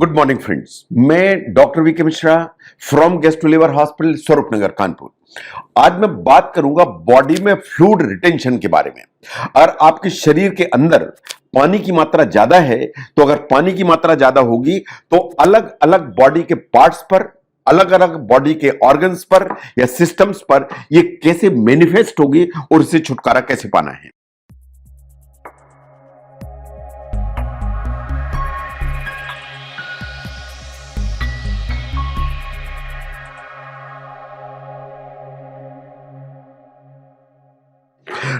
Good morning friends, मैं doctor V K Mishra from gastro liver hospital Swaroop Nagar Kanpur. आज मैं बात करूंगा बॉडी में फ्लूइड रिटेंशन के बारे में। अगर आपके शरीर के अंदर पानी की मात्रा ज्यादा है तो अगर पानी की मात्रा ज्यादा होगी तो अलग अलग बॉडी के पार्ट्स पर, अलग अलग बॉडी के ऑर्गन्स पर या सिस्टम्स पर ये कैसे मैनिफेस्ट होगी और इससे छुटकारा कैसे पाना है।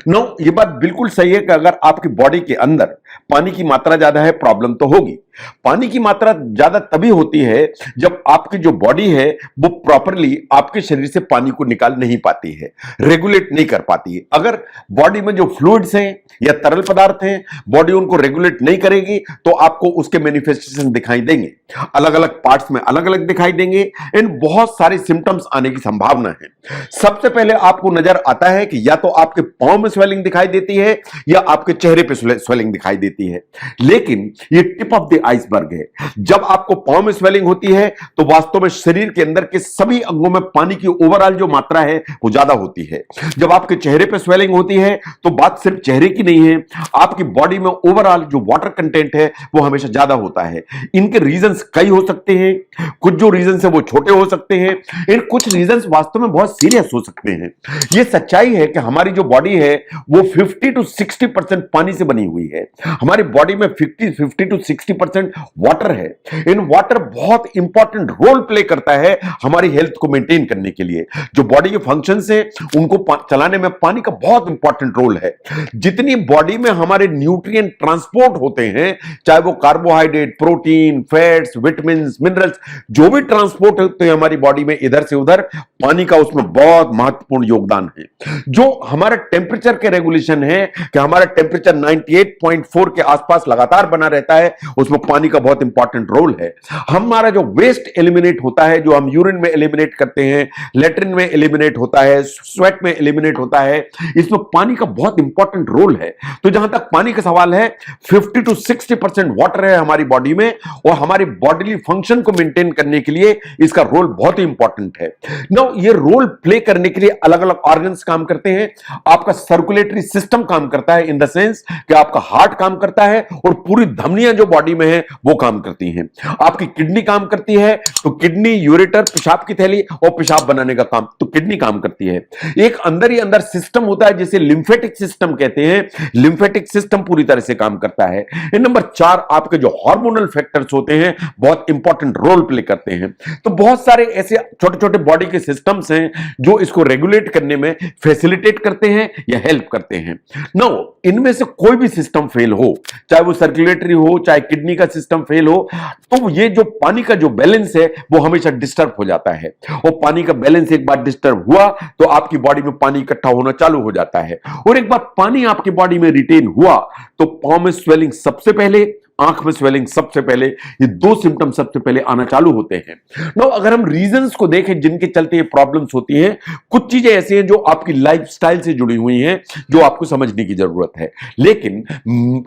नो, ये बात बिल्कुल सही है कि अगर आपकी बॉडी के अंदर पानी की मात्रा ज्यादा है, प्रॉब्लम तो होगी। पानी की मात्रा ज्यादा तभी होती है जब आपकी जो बॉडी है वो प्रॉपरली आपके शरीर से पानी को निकाल नहीं पाती है, रेगुलेट नहीं कर पाती है। अगर बॉडी में जो फ्लूइड्स हैं या तरल पदार्थ हैं, बॉडी उनको रेगुलेट नहीं करेगी तो आपको उसके मैनिफेस्टेशन दिखाई देंगे, अलग अलग पार्ट्स में अलग अलग दिखाई देंगे। इन बहुत सारे सिम्टम्स आने की संभावना है। सबसे पहले आपको नजर आता है कि या तो आपके पांव में स्वेलिंग दिखाई देती है या आपके चेहरे पे स्वेलिंग दिखाई देती है, लेकिन ये टिप ऑफ द आइसबर्ग है। जब आपको पांव में स्वेलिंग होती है तो वास्तव में शरीर के अंदर के सभी अंगों में पानी की ओवरऑल जो मात्रा है वो ज्यादा होती है। जब आपके चेहरे पे स्वेलिंग होती है तो बात सिर्फ चेहरे की नहीं है, आपकी बॉडी में ओवरऑल जो वाटर कंटेंट है वो हमेशा ज्यादा होता है। इनके रीजंस कई हो सकते हैं, कुछ जो रीजंस है वो छोटे हो सकते हैं, इन कुछ रीजंस वास्तव में बहुत सीरियस हो सकते हैं। ये सच्चाई है कि हमारी जो बॉडी है वो 50 to 60% पानी से बनी हुई है। हमारी बॉडी में 50 to 60% वाटर है। इन वाटर बहुत इंपॉर्टेंट रोल प्ले करता है हमारी हेल्थ को मेंटेन करने के लिए। जो बॉडी के फंक्शंस हैं उनको चलाने में पानी का बहुत इंपॉर्टेंट रोल है। जितनी बॉडी में हमारे न्यूट्रिएंट ट्रांसपोर्ट होते हैं, चाहे वो carbohydrate, protein, fats, vitamins, minerals, जो भी ट्रांसपोर्ट होते हैं हमारी बॉडी में इधर से उधर, पानी का उसमें बहुत महत्वपूर्ण योगदान है। जो हमारा टेम्परेचर के रेगुलेशन है कि हमारा टेम्परेचर 98.4 के आसपास लगातार बना रहता है, उसमें पानी का बहुत इंपॉर्टेंट रोल है। हमारा जो वेस्ट एलिमिनेट होता है, जो हम यूरिन में एलिमिनेट करते हैं, लेट्रिन में एलिमिनेट होता है, स्वेट में एलिमिनेट होता है, इसमें पानी का बहुत इंपॉर्टेंट रोल है। तो जहां तक पानी का सवाल है, 50 to 60% वाटर है हमारी बॉडी में और हमारी बॉडीली फंक्शन को मेंटेन करने के लिए इसका रोल बहुत ही इंपॉर्टेंट है। नो, ये रोल प्ले करने के लिए अलग अलग ऑर्गन्स काम करते हैं। आपका सर्कुलेटरी सिस्टम काम करता है, इन द सेंस कि आपका हार्ट काम करता है और पूरी धमनियां जो बॉडी में है वो काम करती हैं। आपकी किडनी काम करती है, तो किडनी, यूरेटर, पेशाब की थैली और पेशाब बनाने का काम, तो किडनी काम करती है। एक अंदर ही अंदर सिस्टम होता है जिसे लिम्फेटिक सिस्टम कहते हैं। लिम्फेटिक सिस्टम पूरी तरह से काम करता है। नंबर 4, आपके जो हार्मोनल फैक्टर्स होते हैं बहुत इंपॉर्टेंट रोल प्ले करते हैं। तो बहुत सारे ऐसे छोटे छोटे बॉडी के सिस्टम्स हैं जो इसको रेगुलेट करने में फैसिलिटेट करते हैं या हेल्प करते हैं। नो, इनमें से कोई भी सिस्टम फेल हो, चाहे वो सर्कुलेटरी हो, चाहे किडनी का सिस्टम फेल हो, तो ये जो पानी का जो बैलेंस है वो हमेशा डिस्टर्ब हो जाता है। और पानी का बैलेंस एक बार डिस्टर्ब हुआ तो आपकी बॉडी में पानी इकट्ठा होना चालू हो जाता है। और एक बार पानी आपकी बॉडी में रिटेन हुआ तो पांव में स्वेलिंग सबसे पहले, आंख में स्वेलिंग सबसे पहले, ये दो सिम्टम सबसे पहले आना चालू होते हैं। नो, अगर हम रीजंस को देखें जिनके चलते ये प्रॉब्लम्स होती हैं, कुछ चीजें ऐसी हैं जो आपकी लाइफस्टाइल से जुड़ी हुई हैं जो आपको समझने की जरूरत है, लेकिन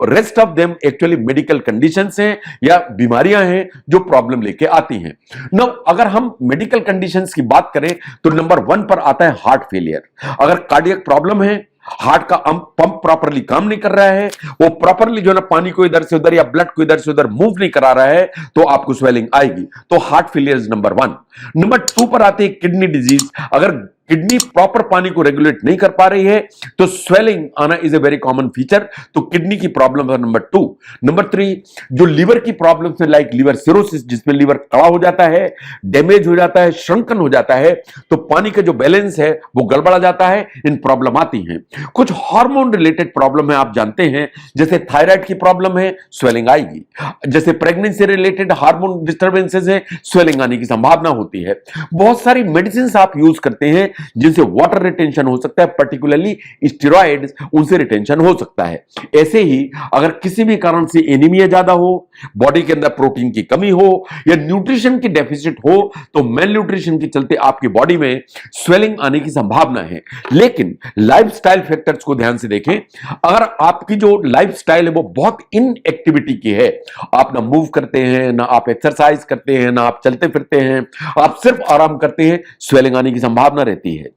rest of them actually medical conditions हैं या बीमारियां हैं जो प्रॉब्लम लेके आती हैं। नो, अगर हम मेडिकल कंडीशंस की बात करें तो नंबर 1 पर आता है हार्ट फेलियर। अगर कार्डियक प्रॉब्लम है, हार्ट का पंप प्रॉपरली काम नहीं कर रहा है, वो प्रॉपरली जो है ना पानी को इधर से उधर या ब्लड को इधर से उधर मूव नहीं करा रहा है, तो आपको स्वेलिंग आएगी। तो heart failure is number 1। Number 2 पर आते हैं किडनी डिजीज। अगर किडनी प्रॉपर पानी को रेगुलेट नहीं कर पा रही है तो स्वेलिंग आना is a very common feature. तो किडनी की प्रॉब्लम है नंबर 2। नंबर 3, जो लिवर की प्रॉब्लम्स है, लाइक लिवर सिरोसिस, जिसमें लिवर कड़ा हो जाता है, डैमेज हो जाता है, श्रंकन हो जाता है, तो पानी का जो बैलेंस है वो गड़बड़ा जाता है, इन प्रॉब्लम आती हैं। कुछ हार्मोन रिलेटेड प्रॉब्लम है, आप जानते हैं, जैसे थायराइड की प्रॉब्लम है, स्वेलिंग आएगी। जैसे प्रेगनेंसी रिलेटेड हार्मोन डिस्टर्बेंसेस है, स्वेलिंग आने की संभावना होती है। बहुत सारी मेडिसिन आप यूज करते हैं जिनसे वाटर रिटेंशन हो सकता है, पर्टिकुलरली स्टेरॉइड्स, उनसे रिटेंशन हो सकता है। ऐसे ही अगर किसी भी कारण से एनीमिया ज्यादा हो, बॉडी के अंदर प्रोटीन की कमी हो या न्यूट्रिशन की डेफिसिट हो, तो मेल न्यूट्रिशन के चलते आपकी बॉडी में स्वेलिंग आने की संभावना है। लेकिन लाइफस्टाइल फैक्टर्स को ध्यान से देखें। अगर आपकी जो लाइफस्टाइल है वो बहुत इनएक्टिविटी की है, आप ना मूव करते हैं, ना आप एक्सरसाइज करते हैं, ना आप चलते फिरते हैं, आप सिर्फ आराम करते हैं, स्वेलिंग आने की संभावना रहती है।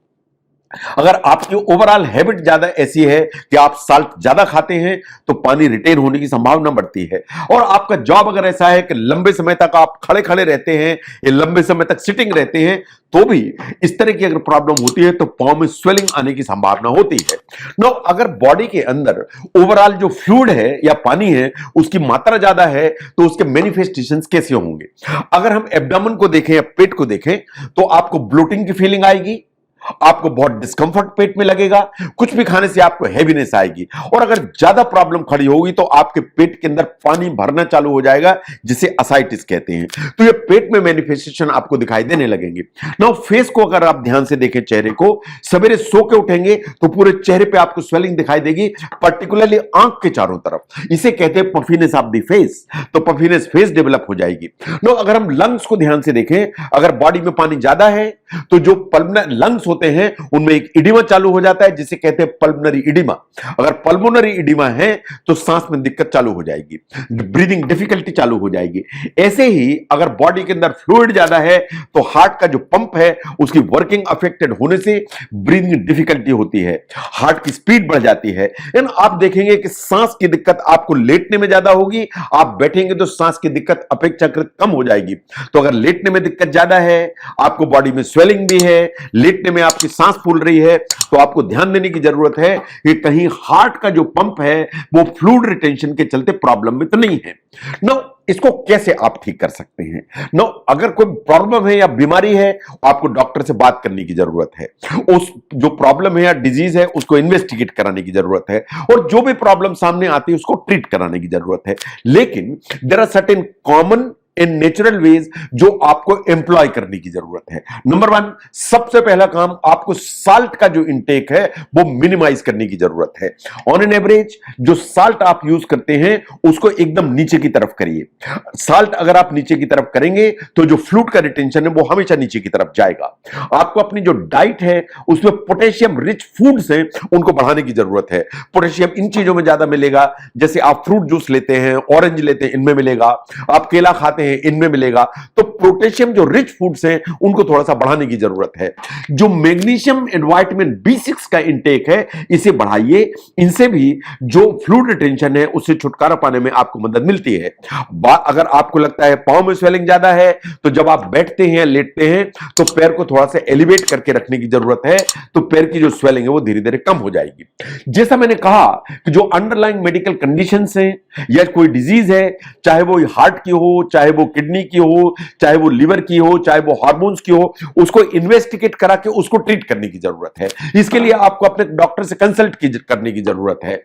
अगर आपकी ओवरऑल हैबिट ज्यादा ऐसी है कि आप साल्ट ज्यादा खाते हैं, तो पानी रिटेन होने की संभावना बढ़ती है। और आपका जॉब अगर ऐसा है कि लंबे समय तक आप खड़े खड़े रहते हैं या लंबे समय तक सिटिंग रहते हैं, तो भी इस तरह की अगर प्रॉब्लम होती है तो पांव में स्वेलिंग आने की संभावना होती है। नो, अगर बॉडी के अंदर ओवरऑल जो फ्लूइड है या पानी है उसकी मात्रा ज्यादा है, तो उसके मैनिफेस्टेशंस कैसे होंगे? अगर हम एब्डोमेन को देखें या पेट को देखें, तो आपको ब्लोटिंग की फीलिंग आएगी, आपको बहुत डिस्कंफर्ट पेट में लगेगा, कुछ भी खाने से आपको हैवीनेस आएगी, और अगर ज्यादा प्रॉब्लम खड़ी होगी तो आपके पेट के अंदर पानी भरना चालू हो जाएगा, जिसे असाइटिस कहते हैं। तो ये पेट में मैनिफेस्टेशन आपको दिखाई देने लगेंगे। नाउ फेस को अगर आप ध्यान से देखें, चेहरे को, सवेरे सो के उठेंगे तो पूरे चेहरे पे आपको स्वेलिंग दिखाई देगी, पर्टिकुलरली आंख के चारों तरफ। इसे कहते हैं पफीनेस ऑफ द फेस। तो पफीनेस फेस डेवलप हो जाएगी। नाउ अगर हम लंग्स को ध्यान से देखें, अगर बॉडी में पानी ज्यादा है तो जो पल्मोनरी लंग्स होते हैं उनमें एक इडिमा चालू हो जाता है, जिसे कहते हैं पल्मोनरी इडिमा। अगर पल्मोनरी इडिमा है तो सांस में दिक्कत चालू हो जाएगी, ब्रीदिंग डिफिकल्टी चालू हो जाएगी। ऐसे ही अगर बॉडी के अंदर फ्लूइड ज्यादा है तो हार्ट का जो पंप है उसकी वर्किंग अफेक्टेड होने से ब्रीदिंग डिफिकल्टी होती है, हार्ट की स्पीड बढ़ जाती है। आप देखेंगे कि सांस की दिक्कत आपको लेटने में ज्यादा होगी, आप बैठेंगे तो सांस की दिक्कत अपेक्षाकृत कम हो जाएगी। तो अगर लेटने में दिक्कत ज्यादा है, आपको बॉडी में स्वेलिंग भी है, लेटने में आपकी सांस फूल रही है, तो आपको ध्यान देने की जरूरत है कि कहीं हार्ट का जो पंप है वो फ्लूइड रिटेंशन के चलते प्रॉब्लम में तो नहीं है। नो, इसको कैसे आप ठीक कर सकते हैं? नो, अगर कोई प्रॉब्लम है या बीमारी है, आपको डॉक्टर से बात करने की जरूरत है। उस जो प्रॉब्लम है या डिजीज है उसको इन्वेस्टिगेट कराने की जरूरत है, और जो भी प्रॉब्लम सामने आती है उसको ट्रीट कराने की जरूरत है। लेकिन there are certain common in natural ways जो आपको एम्प्लॉय करने की जरूरत है। नंबर 1, सबसे पहला काम, आपको साल्ट का जो इंटेक है वो मिनिमाइज करने की जरूरत है। ऑन एन एवरेज जो साल्ट आप यूज करते हैं उसको एकदम नीचे की तरफ करिए। साल्ट अगर आप नीचे की तरफ करेंगे तो जो फ्लूइड का रिटेंशन है वो हमेशा नीचे की तरफ जाएगा। आपको अपनी जो डाइट है उसमें पोटेशियम रिच फूड्स हैं उनको बढ़ाने की जरूरत है। पोटेशियम इन चीजों में ज्यादा मिलेगा, जैसे आप फ्रूट जूस लेते हैं, ऑरेंज लेते हैं, इनमें मिलेगा, आप केला खाते हैं इनमें मिलेगा। तो पोटेशियम जो रिच फूड्स हैं उनको थोड़ा सा बढ़ाने की जरूरत है। जो मैग्नीशियम एंड विटामिन B6 का इंटेक है इसे बढ़ाइए, इनसे भी जो फ्लूइड रिटेंशन है उससे छुटकारा पाने में आपको मदद मिलती है। अगर आपको लगता है पांव में स्वेलिंग ज्यादा है, तो जब आप बैठते हैं, लेटते हैं, तो पैर को थोड़ा सा एलिवेट करके रखने की जरूरत है, तो पैर की जो स्वेलिंग है वो धीरे धीरे कम हो जाएगी। जैसा मैंने कहा कि जो अंडरलाइंग मेडिकल कंडीशंस हैं या कोई डिजीज है, चाहे वो हार्ट की हो, चाहे वो किडनी की हो, चाहे वो लिवर की हो, चाहे वो हार्मोन्स की हो, उसको इन्वेस्टिगेट करा के उसको ट्रीट करने की जरूरत है। इसके लिए आपको अपने डॉक्टर से कंसल्ट करने की जरूरत है,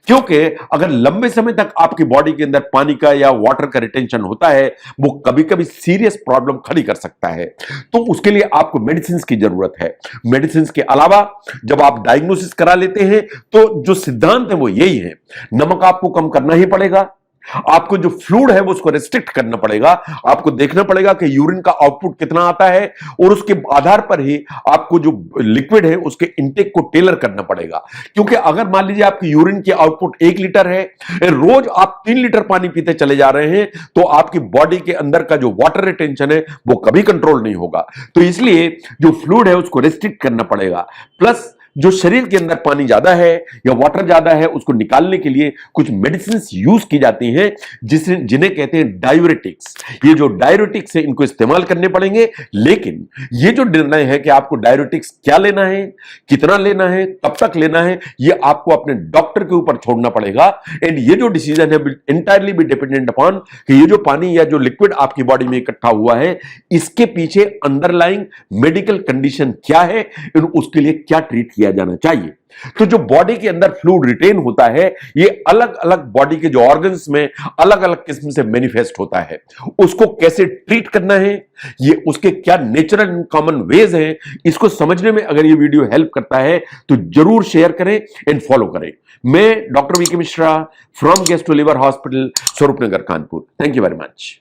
क्योंकि अगर लंबे समय तक आपकी बॉडी के अंदर पानी का या वाटर का रिटेंशन होता है वो कभी कभी सीरियस प्रॉब्लम खड़ी कर सकता है। तो उसके लिए आपको मेडिसिन की जरूरत है। मेडिसिन के अलावा जब आप डायग्नोसिस करा लेते हैं तो जो सिद्धांत है वो यही है, नमक आपको कम करना ही पड़ेगा, आपको जो फ्लूइड है वो उसको रिस्ट्रिक्ट करना पड़ेगा, आपको देखना पड़ेगा कि यूरिन का आउटपुट कितना आता है, और उसके आधार पर ही आपको जो लिक्विड है उसके इंटेक को टेलर करना पड़ेगा। क्योंकि अगर मान लीजिए आपकी यूरिन की आउटपुट 1 लीटर है, रोज आप 3 लीटर पानी पीते चले जा रहे हैं, तो आपकी बॉडी के अंदर का जो वाटर रिटेंशन है वो कभी कंट्रोल नहीं होगा। तो इसलिए जो फ्लूइड है उसको रिस्ट्रिक्ट करना पड़ेगा। प्लस जो शरीर के अंदर पानी ज्यादा है या वाटर ज्यादा है उसको निकालने के लिए कुछ मेडिसिन यूज की जाती हैं जिन्हें कहते हैं डायूरेटिक्स। ये जो डायूरेटिक्स है इनको इस्तेमाल करने पड़ेंगे, लेकिन ये जो निर्णय है कि आपको डायूरेटिक्स क्या लेना है, कितना लेना है, कब तक लेना है, ये आपको अपने डॉक्टर के ऊपर छोड़ना पड़ेगा। एंड ये जो डिसीजन है एंटायरली बी डिपेंडेंट अपॉन कि ये जो पानी या जो लिक्विड आपकी बॉडी में इकट्ठा हुआ है इसके पीछे अंडरलाइंग मेडिकल कंडीशन क्या है, उसके लिए क्या ट्रीटमेंट किया जाना चाहिए। तो जो बॉडी के अंदर फ्लूइड रिटेन होता है, ये अलग अलग बॉडी के जो ऑर्गन्स में अलग अलग किस्म से मैनिफेस्ट होता है। उसको कैसे ट्रीट करना है, ये उसके क्या नेचुरल एंड कॉमन वेज हैं, इसको समझने में अगर ये वीडियो हेल्प करता है तो जरूर शेयर करें एंड फॉलो करें। मैं doctor V K Mishra from gastro liver hospital, Swaroopnagar, Kanpur. Thank you very much.